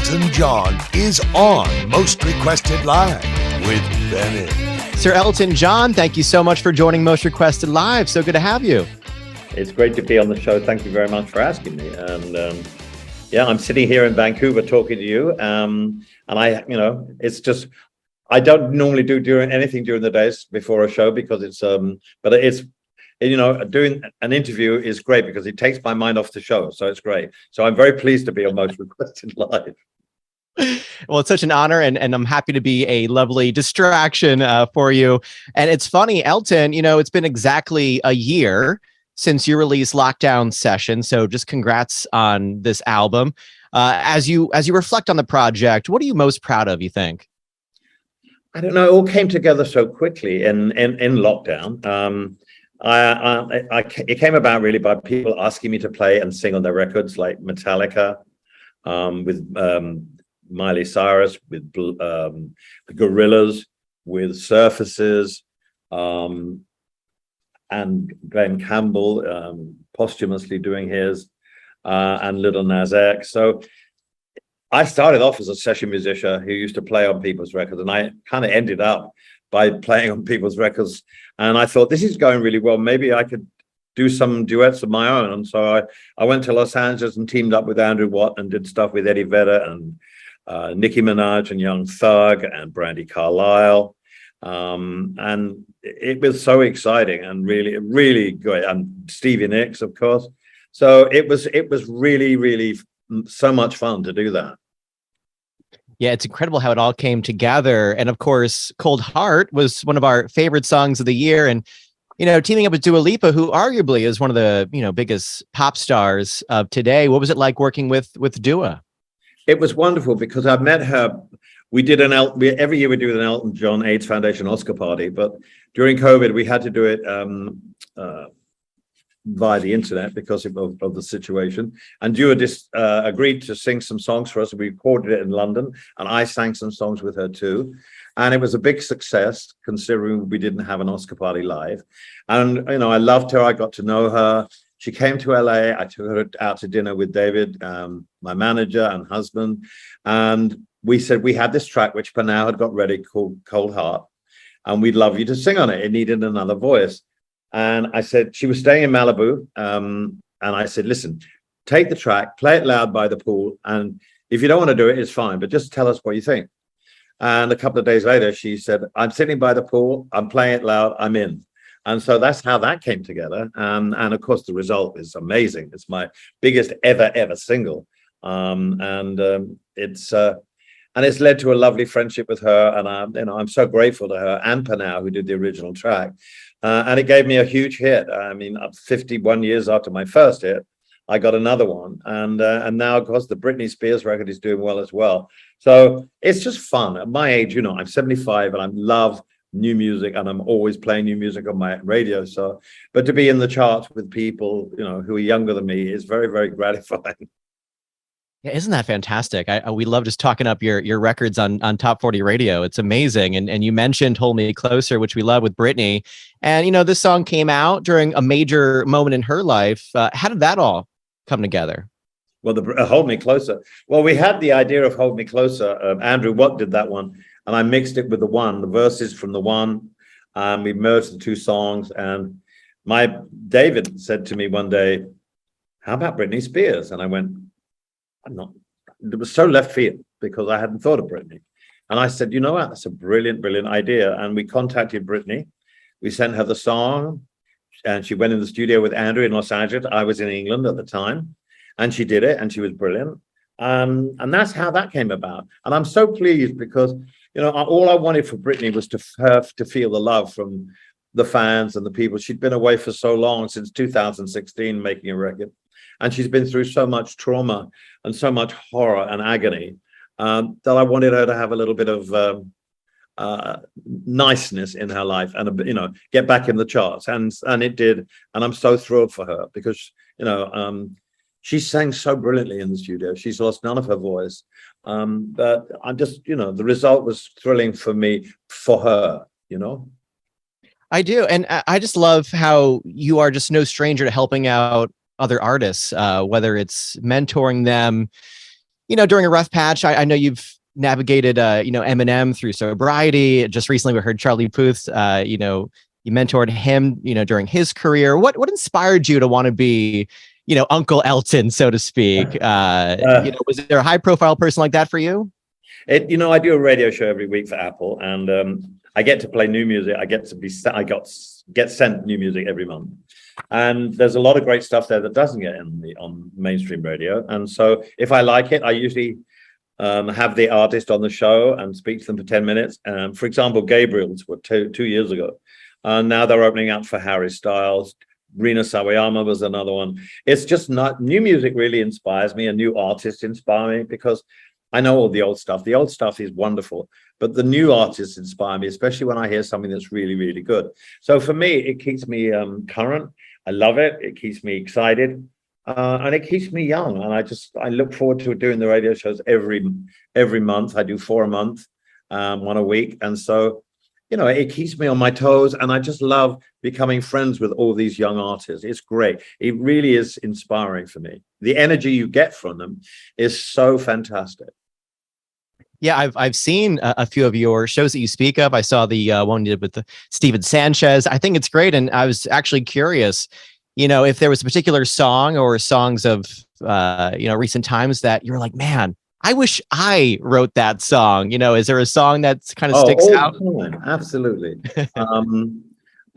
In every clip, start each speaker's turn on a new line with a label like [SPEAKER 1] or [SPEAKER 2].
[SPEAKER 1] Elton John is on Most Requested Live with Bennett.
[SPEAKER 2] Sir Elton John, thank you so much for joining Most Requested Live. So good to have you.
[SPEAKER 3] It's great to be on the show. Thank you very much for asking me. And I'm sitting here in Vancouver talking to you. And it's just, I don't normally do anything during the days before a show because doing an interview is great because it takes my mind off the show. So it's great. So I'm very pleased to be on Most Requested Live.
[SPEAKER 2] Well, it's such an honor, and I'm happy to be a lovely distraction for you. And it's funny, Elton, it's been exactly a year since you released Lockdown Session. So just congrats on this album. As you reflect on the project, what are you most proud of, you think?
[SPEAKER 3] I don't know. It all came together so quickly in lockdown. It came about really by people asking me to play and sing on their records, like Metallica, with Miley Cyrus, with the Gorillaz, with Surfaces, and Glenn Campbell posthumously doing his, and Lil Nas X. So I started off as a session musician who used to play on people's records, and I kind of ended up by playing on people's records. And I thought, this is going really well. Maybe I could do some duets of my own. And so I went to Los Angeles and teamed up with Andrew Watt and did stuff with Eddie Vedder and Nicki Minaj and Young Thug and Brandy Carlisle. And it was so exciting and really, really great. And Stevie Nicks, of course. So it was really, really so much fun to do that.
[SPEAKER 2] Yeah, it's incredible how it all came together. And of course, Cold Heart was one of our favorite songs of the year. And, teaming up with Dua Lipa, who arguably is one of the, biggest pop stars of today. What was it like working with Dua?
[SPEAKER 3] It was wonderful because I met her. We did every year we do an Elton John AIDS Foundation Oscar party, but during COVID, we had to do it via the internet because of the situation. And Dua just agreed to sing some songs for us. We recorded it in London, and I sang some songs with her too. And it was a big success considering we didn't have an Oscar party live. And, I loved her. I got to know her. She came to LA. I took her out to dinner with David, my manager and husband. And we said we had this track, which Panau had got ready, called Cold Heart. And we'd love you to sing on it. It needed another voice. And I said, she was staying in Malibu. And I said, listen, take the track, play it loud by the pool. And if you don't want to do it, it's fine, but just tell us what you think. And a couple of days later, she said, I'm sitting by the pool, I'm playing it loud, I'm in. And so that's how that came together. And of course, the result is amazing. It's my biggest ever single. It's led to a lovely friendship with her. And I'm so grateful to her and Panau, who did the original track. And it gave me a huge hit. I mean, 51 years after my first hit, I got another one. And now, of course, the Britney Spears record is doing well as well. So it's just fun. At my age, I'm 75 and I love new music and I'm always playing new music on my radio. So, but to be in the charts with people, who are younger than me is very, very gratifying.
[SPEAKER 2] Yeah, isn't that fantastic? We love just talking up your records on Top 40 Radio. It's amazing. And you mentioned Hold Me Closer, which we love with Britney. And, this song came out during a major moment in her life. How did that all come together?
[SPEAKER 3] Well, the Hold Me Closer. Well, we had the idea of Hold Me Closer. Andrew Watt did that one. And I mixed it with the verses from the one. We merged the two songs. And David said to me one day, how about Britney Spears? And I went, it was so left field because I hadn't thought of Britney. And I said, you know what? That's a brilliant, brilliant idea. And we contacted Britney. We sent her the song and she went in the studio with Andrew in Los Angeles. I was in England at the time and she did it and she was brilliant. And that's how that came about. And I'm so pleased because, all I wanted for Britney was to her to feel the love from the fans and the people. She'd been away for so long, since 2016, making a record. And she's been through so much trauma and so much horror and agony that I wanted her to have a little bit of niceness in her life and, get back in the charts. And it did. And I'm so thrilled for her because, she sang so brilliantly in the studio. She's lost none of her voice. But I'm just, the result was thrilling for me, for her,
[SPEAKER 2] I do. And I just love how you are just no stranger to helping out other artists, whether it's mentoring them, during a rough patch. I know you've navigated, Eminem through sobriety. Just recently, we heard Charlie Puth's, you mentored him, during his career. What inspired you to want to be, Uncle Elton, so to speak? Was there a high profile person like that for you?
[SPEAKER 3] I do a radio show every week for Apple, and I get to play new music. I get sent new music every month, and there's a lot of great stuff there that doesn't get on mainstream radio. And so, if I like it, I usually have the artist on the show and speak to them for 10 minutes. For example, Gabriel's were two years ago. Now they're opening up for Harry Styles. Rina Sawayama was another one. It's just not new music really inspires me, and new artists inspire me because I know all the old stuff. The old stuff is wonderful, but the new artists inspire me, especially when I hear something that's really, really good. So for me, it keeps me current. I love it. It keeps me excited. And it keeps me young. And I look forward to doing the radio shows every month. I do 4 a month, 1 a week. And so, it keeps me on my toes. And I just love becoming friends with all these young artists. It's great. It really is inspiring for me. The energy you get from them is so fantastic.
[SPEAKER 2] Yeah, I've seen a few of your shows that you speak of. I saw the one you did with Steven Sanchez. I think it's great. And I was actually curious, if there was a particular song or songs of, recent times that you were like, man, I wish I wrote that song. Is there a song that kind of sticks out?
[SPEAKER 3] Absolutely.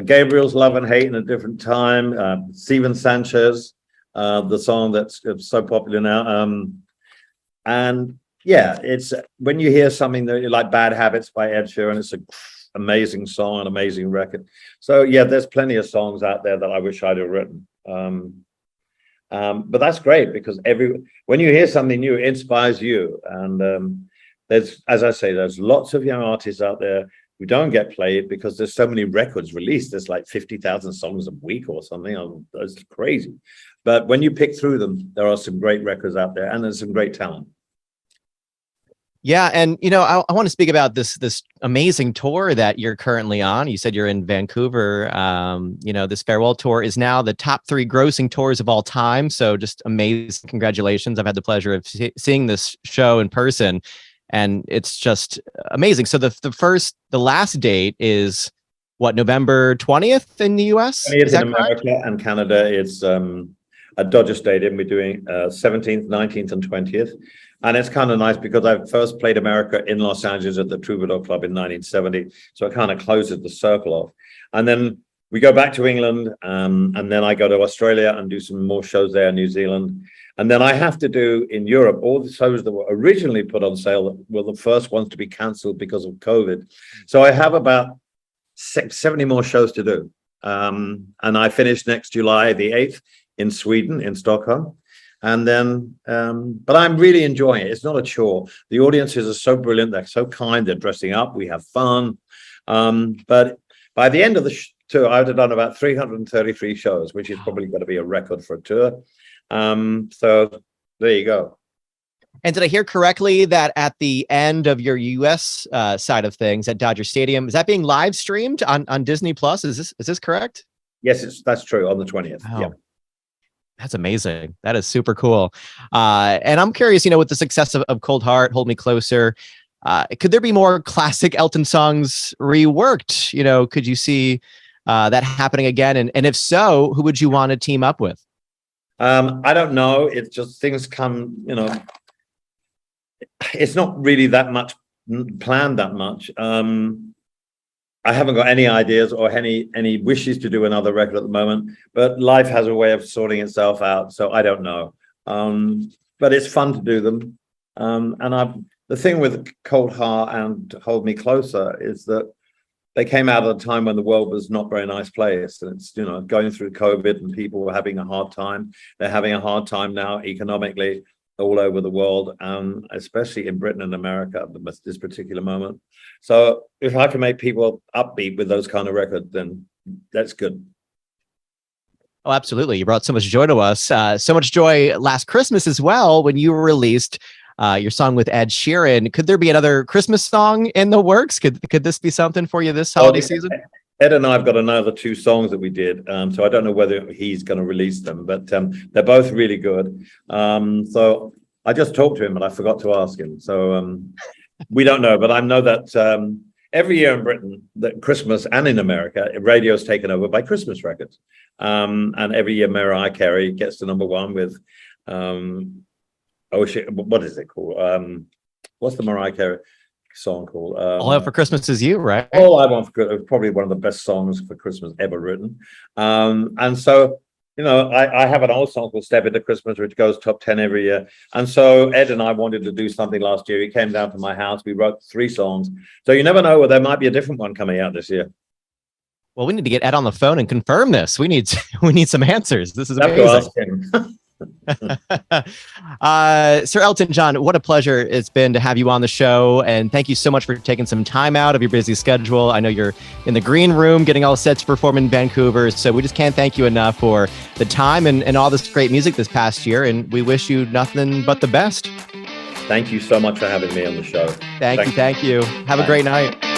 [SPEAKER 3] Gabriel's Love and Hate in a Different Time. Steven Sanchez, the song that's so popular now. And yeah, it's when you hear something that you like, Bad Habits by Ed Sheeran, it's an amazing song, an amazing record. So yeah, there's plenty of songs out there that I wish I'd have written. But that's great because when you hear something new, it inspires you. And there's lots of young artists out there who don't get played because there's so many records released. There's like 50,000 songs a week or something. That's crazy. But when you pick through them, there are some great records out there, and there's some great talent.
[SPEAKER 2] Yeah, and I want to speak about this amazing tour that you're currently on. You said you're in Vancouver. This farewell tour is now the top 3 grossing tours of all time. So just amazing! Congratulations! I've had the pleasure of seeing this show in person, and it's just amazing. So the last date is what, November 20th in the US?
[SPEAKER 3] 20th is that in America correct? And Canada. It's at Dodger Stadium. We're doing 17th, 19th, and 20th. And it's kind of nice because I first played America in Los Angeles at the Troubadour Club in 1970. So it kind of closes the circle off. And then we go back to England, and then I go to Australia and do some more shows there, New Zealand. And then I have to do in Europe all the shows that were originally put on sale were the first ones to be cancelled because of COVID. So I have about 70 more shows to do. And I finish next July the 8th in Sweden, in Stockholm. And then, but I'm really enjoying it. It's not a chore. The audiences are so brilliant. They're so kind. They're dressing up. We have fun. But by the end of the tour, I would have done about 333 shows, which is probably going to be a record for a tour. So there you go.
[SPEAKER 2] And did I hear correctly that at the end of your US side of things at Dodger Stadium, is that being live streamed on Disney Plus? Is this correct?
[SPEAKER 3] Yes, that's true, on the 20th.
[SPEAKER 2] Oh.
[SPEAKER 3] Yeah.
[SPEAKER 2] That's amazing. That is super cool. And I'm curious, with the success of Cold Heart, Hold Me Closer, could there be more classic Elton songs reworked? Could you see that happening again? And if so, who would you want to team up with?
[SPEAKER 3] I don't know. It's just things come, it's not really that much planned that much. I haven't got any ideas or any wishes to do another record at the moment, but life has a way of sorting itself out. So I don't know. But it's fun to do them. And the thing with Cold Heart and Hold Me Closer is that they came out at a time when the world was not a very nice place. And it's, going through COVID and people were having a hard time. They're having a hard time now economically all over the world, especially in Britain and America at this particular moment. So if I can make people upbeat with those kind of records, then that's good.
[SPEAKER 2] Oh, absolutely. You brought so much joy to us. So much joy last Christmas as well when you released your song with Ed Sheeran. Could there be another Christmas song in the works? Could this be something for you this holiday season?
[SPEAKER 3] Ed and I have got another 2 songs that we did. So I don't know whether he's going to release them, but they're both really good. So I just talked to him, but I forgot to ask him. So we don't know, but I know that every year in Britain, that Christmas and in America, radio is taken over by Christmas records. And every year Mariah Carey gets to #1 with, what is it called? What's the Mariah Carey song called?
[SPEAKER 2] All I Want for Christmas Is You, right?
[SPEAKER 3] All I Want for probably one of the best songs for Christmas ever written. And so, you know, I have an old song called Step Into Christmas, which goes top 10 every year. And so Ed and I wanted to do something last year. He came down to my house. We wrote 3 songs. So you never know, well, there might be a different one coming out this year.
[SPEAKER 2] Well, we need to get Ed on the phone and confirm this. We need some answers. This is
[SPEAKER 3] Have to ask him.
[SPEAKER 2] Sir Elton John, what a pleasure it's been to have you on the show, and thank you so much for taking some time out of your busy schedule. I know you're in the green room getting all set to perform in Vancouver, so we just can't thank you enough for the time and all this great music this past year, and we wish you nothing but the best.
[SPEAKER 3] Thank you so much for having me on the show.
[SPEAKER 2] Thank you. Have a great night.